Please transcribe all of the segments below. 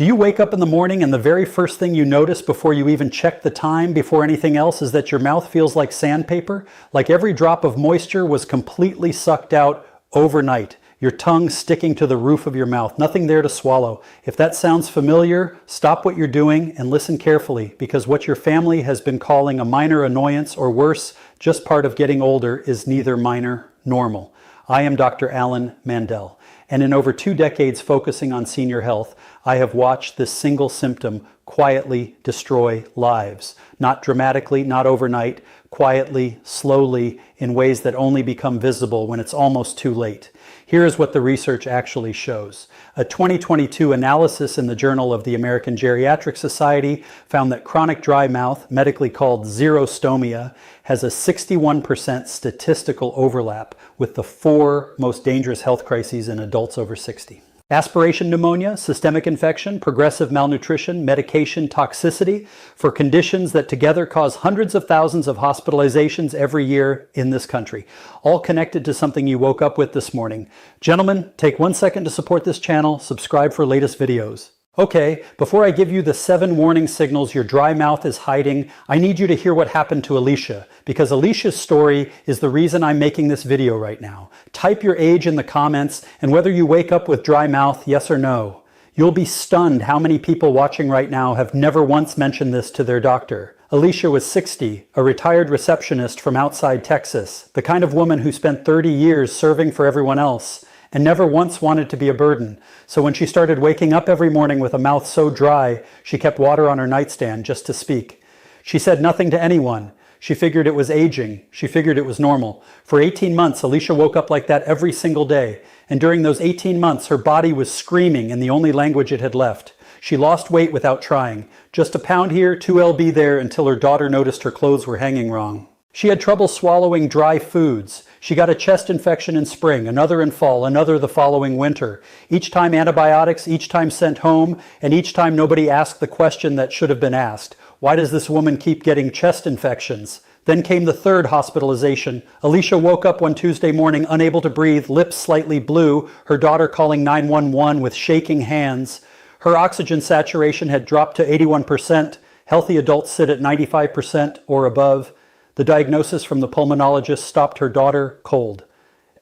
Do you wake up in the morning and the very first thing you notice before you even check the time, before anything else, is that your mouth feels like sandpaper? Like every drop of moisture was completely sucked out overnight. Your tongue sticking to the roof of your mouth, nothing there to swallow. If that sounds familiar, stop what you're doing and listen carefully, because what your family has been calling a minor annoyance, or worse, just part of getting older, is neither minor nor normal. I am Dr. Alan Mandell, and in over 2 decades focusing on senior health, I have watched this single symptom quietly destroy lives. Not dramatically, not overnight, quietly, slowly, in ways that only become visible when it's almost too late. Here is what the research actually shows. A 2022 analysis in the Journal of the American Geriatric Society found that chronic dry mouth, medically called xerostomia, has a 61% statistical overlap with the 4 most dangerous health crises in adults over 60. Aspiration pneumonia, systemic infection, progressive malnutrition, medication toxicity, for conditions that together cause hundreds of thousands of hospitalizations every year in this country, all connected to something you woke up with this morning. Gentlemen, take 1 second to support this channel, subscribe for latest videos. Okay, before I give you the 7 warning signals your dry mouth is hiding, I need you to hear what happened to Alicia, because Alicia's story is the reason I'm making this video right now. Type your age in the comments and whether you wake up with dry mouth, yes or no. You'll be stunned how many people watching right now have never once mentioned this to their doctor. Alicia was 60, a retired receptionist from outside Texas, the kind of woman who spent 30 years serving for everyone else, and never once wanted to be a burden. So when she started waking up every morning with a mouth so dry, she kept water on her nightstand just to speak. She said nothing to anyone. She figured it was aging. She figured it was normal. For 18 months, Alicia woke up like that every single day. And during those 18 months, her body was screaming in the only language it had left. She lost weight without trying. Just a pound here, 2 lb there, until her daughter noticed her clothes were hanging wrong. She had trouble swallowing dry foods. She got a chest infection in spring, another in fall, another the following winter. Each time antibiotics, each time sent home, and each time nobody asked the question that should have been asked. Why does this woman keep getting chest infections? Then came the 3rd hospitalization. Alicia woke up one Tuesday morning unable to breathe, lips slightly blue, her daughter calling 911 with shaking hands. Her oxygen saturation had dropped to 81%. Healthy adults sit at 95% or above. The diagnosis from the pulmonologist stopped her daughter cold.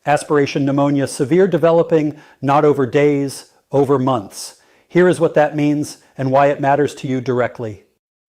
Aspiration pneumonia, severe, developing, not over days, over months. Here is what that means and why it matters to you directly.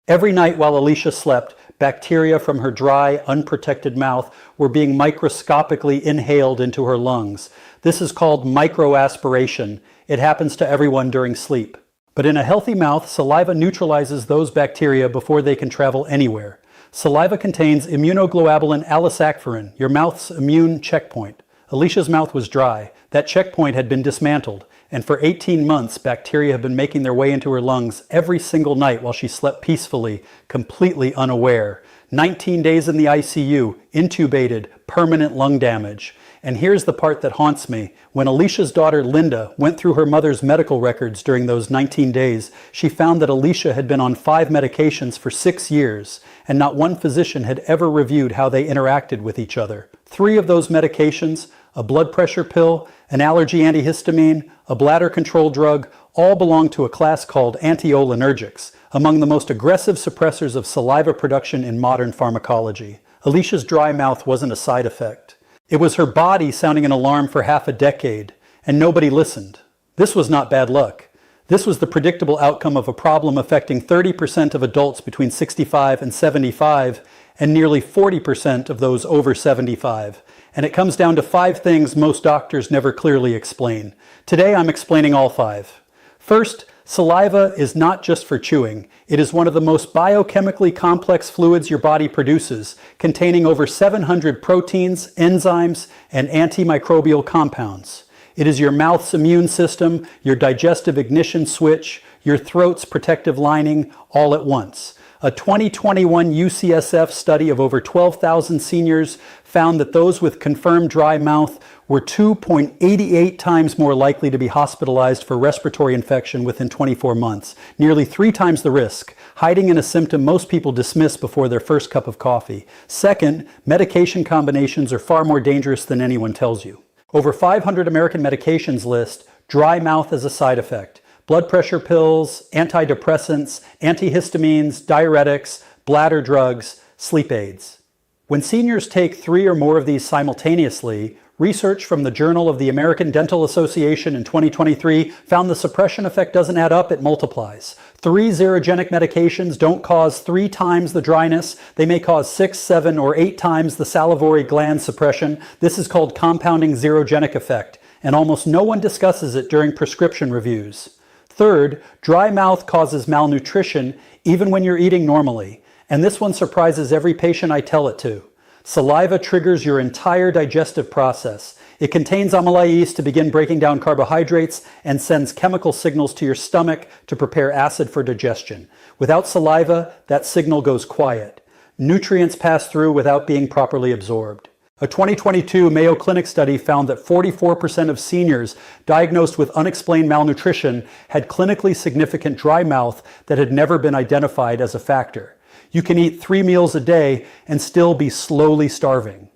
Every night while Alicia slept, bacteria from her dry, unprotected mouth were being microscopically inhaled into her lungs. This is called microaspiration. It happens to everyone during sleep. But in a healthy mouth, saliva neutralizes those bacteria before they can travel anywhere. Saliva contains immunoglobulin allosaccharine, your mouth's immune checkpoint. Alicia's mouth was dry. That checkpoint had been dismantled, and for 18 months, bacteria have been making their way into her lungs every single night while she slept peacefully, completely unaware. 19 days in the ICU, intubated, permanent lung damage. And here's the part that haunts me. When Alicia's daughter Linda went through her mother's medical records during those 19 days, she found that Alicia had been on 5 medications for 6 years, and not one physician had ever reviewed how they interacted with each other. 3 of those medications, a blood pressure pill, an allergy antihistamine, a bladder control drug, all belong to a class called Anticholinergics, among the most aggressive suppressors of saliva production in modern pharmacology. Alicia's dry mouth wasn't a side effect. It was her body sounding an alarm for half a decade, and nobody listened. This was not bad luck. This was the predictable outcome of a problem affecting 30% of adults between 65 and 75, and nearly 40% of those over 75. And it comes down to 5 things most doctors never clearly explain. Today I'm explaining all 5. First, saliva is not just for chewing. It is one of the most biochemically complex fluids your body produces, containing over 700 proteins, enzymes, and antimicrobial compounds. It is your mouth's immune system, your digestive ignition switch, your throat's protective lining, all at once. A 2021 UCSF study of over 12,000 seniors found that those with confirmed dry mouth were 2.88 times more likely to be hospitalized for respiratory infection within 24 months, nearly 3 times the risk, hiding in a symptom most people dismiss before their first cup of coffee. Second, medication combinations are far more dangerous than anyone tells you. Over 500 American medications list dry mouth as a side effect, blood pressure pills, antidepressants, antihistamines, diuretics, bladder drugs, sleep aids. When seniors take 3 or more of these simultaneously, research from the Journal of the American Dental Association in 2023 found the suppression effect doesn't add up, it multiplies. 3 xerogenic medications don't cause 3 times the dryness. They may cause 6, 7, or 8 times the salivary gland suppression. This is called compounding xerogenic effect, and almost no one discusses it during prescription reviews. Third, dry mouth causes malnutrition even when you're eating normally. And this one surprises every patient I tell it to. Saliva triggers your entire digestive process. It contains amylase to begin breaking down carbohydrates and sends chemical signals to your stomach to prepare acid for digestion. Without saliva, that signal goes quiet. Nutrients pass through without being properly absorbed. A 2022 Mayo Clinic study found that 44% of seniors diagnosed with unexplained malnutrition had clinically significant dry mouth that had never been identified as a factor. You can eat 3 meals a day and still be slowly starving.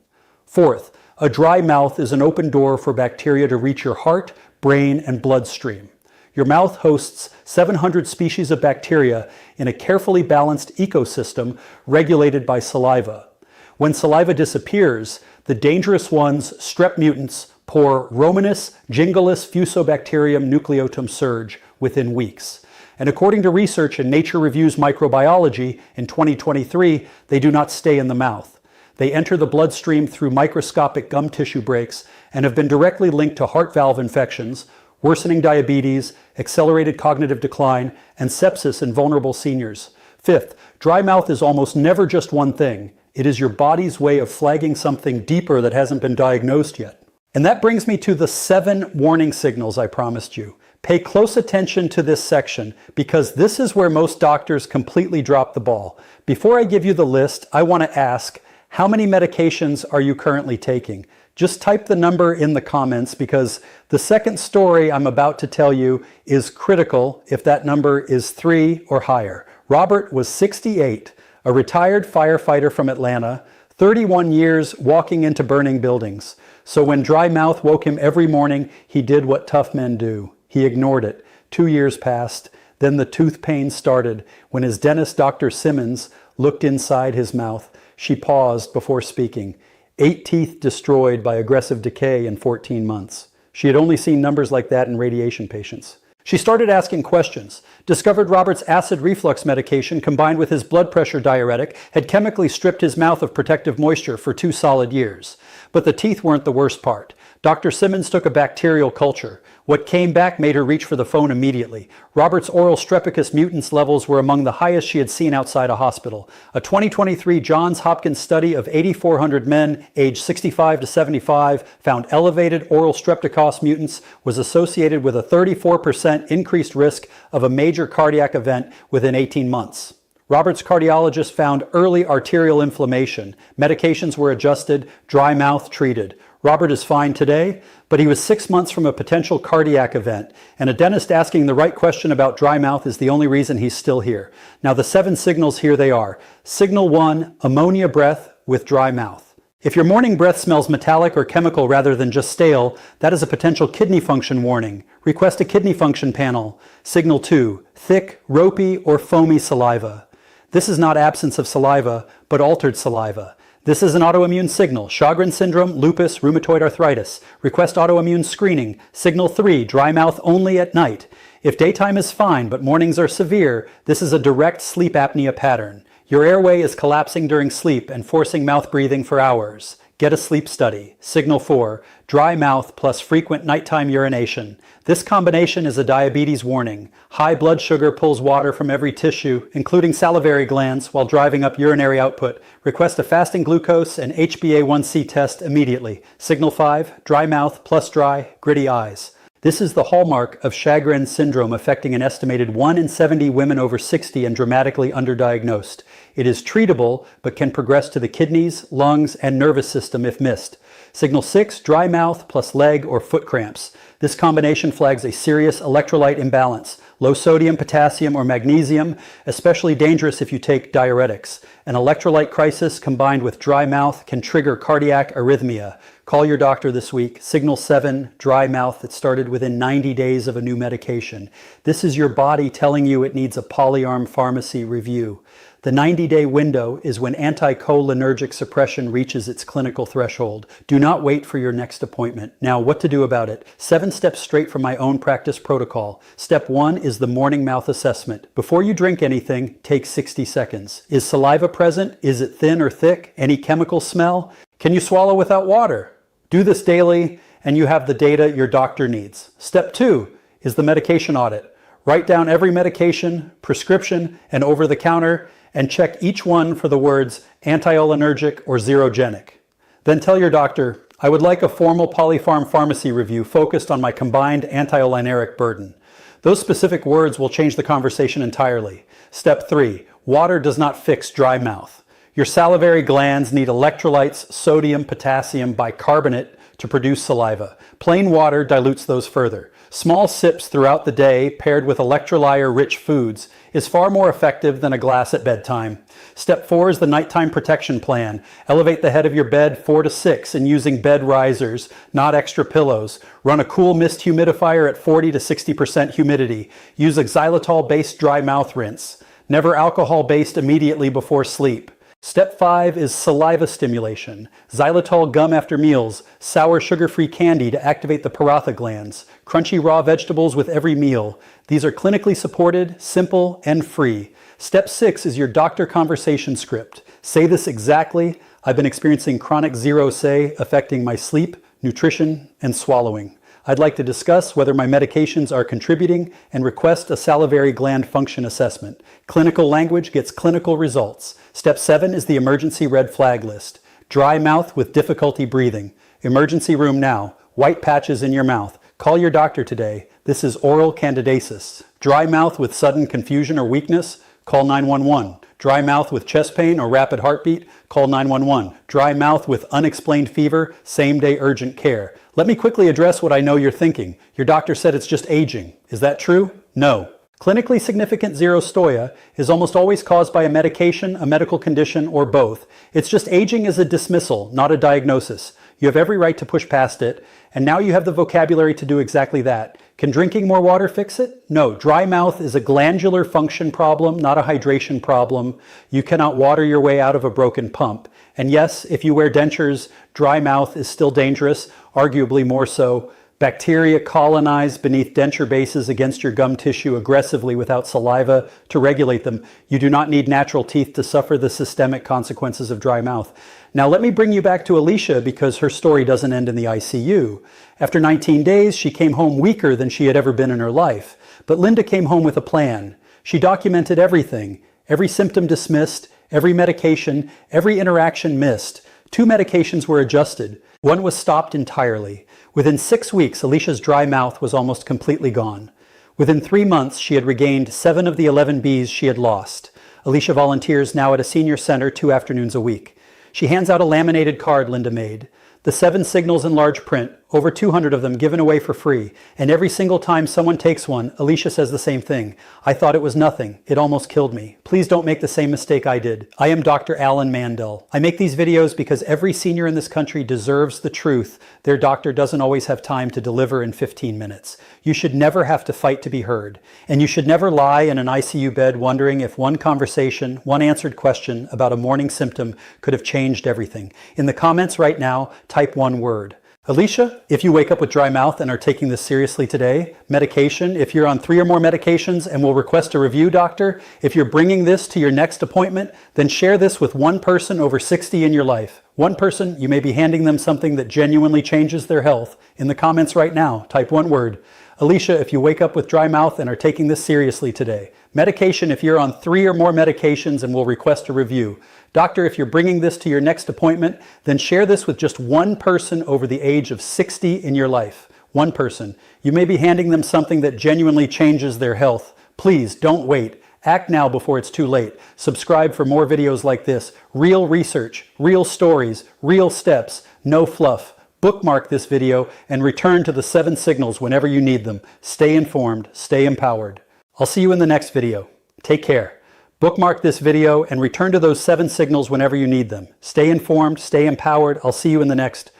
Fourth, a dry mouth is an open door for bacteria to reach your heart, brain, and bloodstream. Your mouth hosts 700 species of bacteria in a carefully balanced ecosystem regulated by saliva. When saliva disappears, the dangerous ones, strep mutants, pour Romanus gingivalis fusobacterium nucleotum surge within weeks. And according to research in Nature Reviews Microbiology in 2023, they do not stay in the mouth. They enter the bloodstream through microscopic gum tissue breaks and have been directly linked to heart valve infections, worsening diabetes, accelerated cognitive decline, and sepsis in vulnerable seniors. Fifth, dry mouth is almost never just one thing. It is your body's way of flagging something deeper that hasn't been diagnosed yet. And that brings me to the 7 warning signals I promised you. Pay close attention to this section because this is where most doctors completely drop the ball. Before I give you the list, I want to ask, how many medications are you currently taking? Just type the number in the comments because the second story I'm about to tell you is critical if that number is 3 or higher. Robert was 68, a retired firefighter from Atlanta, 31 years walking into burning buildings. So when dry mouth woke him every morning, he did what tough men do. He ignored it. 2 years passed. Then the tooth pain started. When his dentist, Dr. Simmons, looked inside his mouth, she paused before speaking. 8 teeth destroyed by aggressive decay in 14 months. She had only seen numbers like that in radiation patients. She started asking questions, discovered Robert's acid reflux medication combined with his blood pressure diuretic had chemically stripped his mouth of protective moisture for 2 solid years. But the teeth weren't the worst part. Dr. Simmons took a bacterial culture. What came back made her reach for the phone immediately. Robert's oral Streptococcus mutans levels were among the highest she had seen outside a hospital. A 2023 Johns Hopkins study of 8,400 men aged 65 to 75 found elevated oral Streptococcus mutants was associated with a 34% increased risk of a major cardiac event within 18 months. Robert's cardiologist found early arterial inflammation. Medications were adjusted, dry mouth treated. Robert is fine today, but he was 6 months from a potential cardiac event, and a dentist asking the right question about dry mouth is the only reason he's still here. Now the 7 signals, here they are. Signal 1, ammonia breath with dry mouth. If your morning breath smells metallic or chemical rather than just stale, that is a potential kidney function warning. Request a kidney function panel. Signal 2, thick, ropey, or foamy saliva. This is not absence of saliva, but altered saliva. This is an autoimmune signal. Sjogren's syndrome, lupus, rheumatoid arthritis. Request autoimmune screening. Signal 3, dry mouth only at night. If daytime is fine, but mornings are severe, this is a direct sleep apnea pattern. Your airway is collapsing during sleep and forcing mouth breathing for hours. Get a sleep study. Signal 4, dry mouth plus frequent nighttime urination. This combination is a diabetes warning. High blood sugar pulls water from every tissue, including salivary glands, while driving up urinary output. Request a fasting glucose and HbA1c test immediately. Signal 5, dry mouth plus dry, gritty eyes. This is the hallmark of Sjogren's syndrome affecting an estimated 1 in 70 women over 60 and dramatically underdiagnosed. It is treatable, but can progress to the kidneys, lungs, and nervous system if missed. Signal 6, dry mouth plus leg or foot cramps. This combination flags a serious electrolyte imbalance. Low sodium, potassium, or magnesium, especially dangerous if you take diuretics. An electrolyte crisis combined with dry mouth can trigger cardiac arrhythmia. Call your doctor this week. Signal 7, dry mouth that started within 90 days of a new medication. This is your body telling you it needs a polyarm pharmacy review. The 90-day window is when anticholinergic suppression reaches its clinical threshold. Do not wait for your next appointment. Now, what to do about it? 7 steps straight from my own practice protocol. Step 1 is the morning mouth assessment. Before you drink anything, take 60 seconds. Is saliva present? Is it thin or thick? Any chemical smell? Can you swallow without water? Do this daily, and you have the data your doctor needs. Step 2 is the medication audit. Write down every medication, prescription, and over-the-counter, and check each one for the words anticholinergic or xerogenic. Then tell your doctor, I would like a formal polypharm pharmacy review focused on my combined anticholineric burden. Those specific words will change the conversation entirely. Step 3, water does not fix dry mouth. Your salivary glands need electrolytes, sodium, potassium, bicarbonate to produce saliva. Plain water dilutes those further. Small sips throughout the day paired with electrolyte-rich foods is far more effective than a glass at bedtime. Step 4 is the nighttime protection plan. Elevate the head of your bed 4 to 6 and using bed risers, not extra pillows. Run a cool mist humidifier at 40 to 60% humidity. Use a xylitol-based dry mouth rinse. Never alcohol-based immediately before sleep. Step 5 is saliva stimulation. Xylitol gum after meals, sour sugar-free candy to activate the paratha glands, crunchy raw vegetables with every meal. These are clinically supported, simple, and free. Step 6 is your doctor conversation script. Say this exactly. I've been experiencing chronic xerostomia affecting my sleep, nutrition, and swallowing. I'd like to discuss whether my medications are contributing and request a salivary gland function assessment. Clinical language gets clinical results. Step 7 is the emergency red flag list. Dry mouth with difficulty breathing. Emergency room now. White patches in your mouth. Call your doctor today. This is oral candidiasis. Dry mouth with sudden confusion or weakness? Call 911. Dry mouth with chest pain or rapid heartbeat? Call 911. Dry mouth with unexplained fever? Same-day urgent care. Let me quickly address what I know you're thinking. Your doctor said it's just aging. Is that true? No. Clinically significant xerostomia is almost always caused by a medication, a medical condition, or both. It's just aging is a dismissal, not a diagnosis. You have every right to push past it, and now you have the vocabulary to do exactly that. Can drinking more water fix it? No. Dry mouth is a glandular function problem, not a hydration problem. You cannot water your way out of a broken pump. And yes, if you wear dentures, dry mouth is still dangerous, arguably more so. Bacteria colonize beneath denture bases against your gum tissue aggressively without saliva to regulate them. You do not need natural teeth to suffer the systemic consequences of dry mouth. Now let me bring you back to Alicia because her story doesn't end in the ICU. After 19 days, she came home weaker than she had ever been in her life. But Linda came home with a plan. She documented everything, every symptom dismissed, every medication, every interaction missed. 2 medications were adjusted. 1 was stopped entirely. Within 6 weeks, Alicia's dry mouth was almost completely gone. Within 3 months, she had regained 7 of the 11 Bs she had lost. Alicia volunteers now at a senior center 2 afternoons a week. She hands out a laminated card Linda made. The 7 signals in large print, over 200 of them given away for free. And every single time someone takes one, Alicia says the same thing. I thought it was nothing. It almost killed me. Please don't make the same mistake I did. I am Dr. Alan Mandell. I make these videos because every senior in this country deserves the truth their doctor doesn't always have time to deliver in 15 minutes. You should never have to fight to be heard. And you should never lie in an ICU bed wondering if one conversation, one answered question about a morning symptom could have changed everything. In the comments right now, type one word. Alicia, if you wake up with dry mouth and are taking this seriously today, medication, if you're on 3 or more medications and will request a review, doctor, if you're bringing this to your next appointment, then share this with one person over 60 in your life. One person, you may be handing them something that genuinely changes their health. In the comments right now, type one word. Alicia, if you wake up with dry mouth and are taking this seriously today. Medication, if you're on 3 or more medications and will request a review. Doctor, if you're bringing this to your next appointment, then share this with just one person over the age of 60 in your life. One person. You may be handing them something that genuinely changes their health. Please don't wait. Act now before it's too late. Subscribe for more videos like this. Real research, real stories, real steps, no fluff. Bookmark this video and return to the 7 signals whenever you need them. Stay informed, stay empowered. I'll see you in the next video. Take care. Bookmark this video and return to those 7 signals whenever you need them. Stay informed, stay empowered. I'll see you in the next